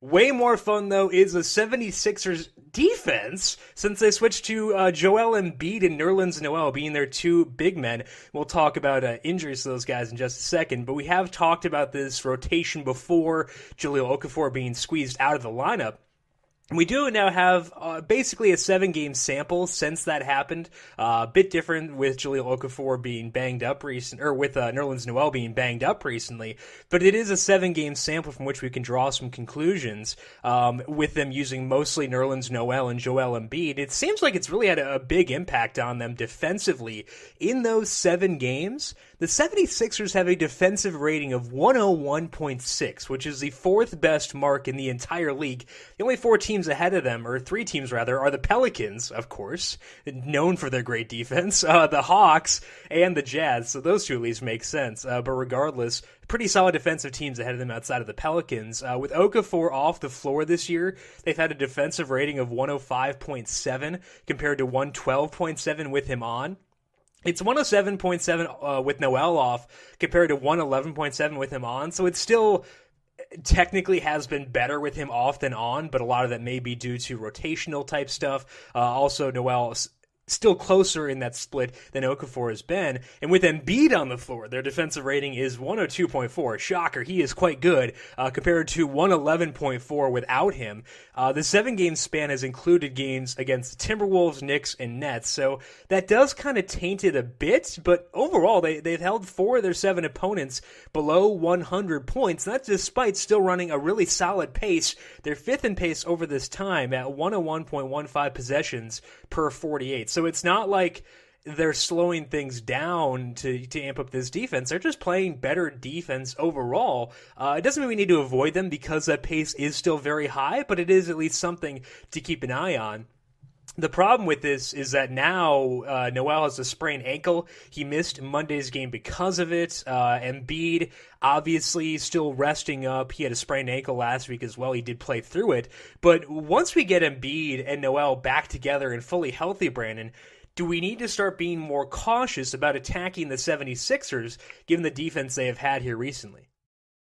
Way more fun, though, is the 76ers defense since they switched to Joel Embiid and Nerlens Noel being their two big men. We'll talk about injuries to those guys in just a second, but we have talked about this rotation before, Jahlil Okafor being squeezed out of the lineup. We do now have basically a 7-game sample since that happened. A bit different with Jahlil Okafor being banged up recently, or with Nerlens Noel being banged up recently. But it is a 7-game sample from which we can draw some conclusions. With them using mostly Nerlens Noel and Joel Embiid, it seems like it's really had a big impact on them defensively. In those 7 games, the 76ers have a defensive rating of 101.6, which is the 4th best mark in the entire league. The only 4 teams ahead of them, or 3 teams rather, are the Pelicans, of course, known for their great defense, the Hawks, and the Jazz, so those two at least make sense. But regardless, pretty solid defensive teams ahead of them outside of the Pelicans. With Okafor off the floor this year, they've had a defensive rating of 105.7 compared to 112.7 with him on. It's 107.7 with Noel off compared to 111.7 with him on, so it's still technically has been better with him off than on, but a lot of that may be due to rotational type stuff. Also, Noel still closer in that split than Okafor has been. And with Embiid on the floor, their defensive rating is 102.4. Shocker, he is quite good compared to 111.4 without him. The 7-game span has included games against the Timberwolves, Knicks, and Nets, so that does kind of taint it a bit, but overall they've held 4 of their 7 opponents below 100 points, and that's despite still running a really solid pace. They're 5th in pace over this time at 101.15 possessions per 48. So it's not like they're slowing things down to amp up this defense. They're just playing better defense overall. It doesn't mean we need to avoid them because that pace is still very high, but it is at least something to keep an eye on. The problem with this is that now Noel has a sprained ankle. He missed Monday's game because of it. Embiid, obviously, still resting up. He had a sprained ankle last week as well. He did play through it. But once we get Embiid and Noel back together and fully healthy, Brandon, do we need to start being more cautious about attacking the 76ers given the defense they have had here recently?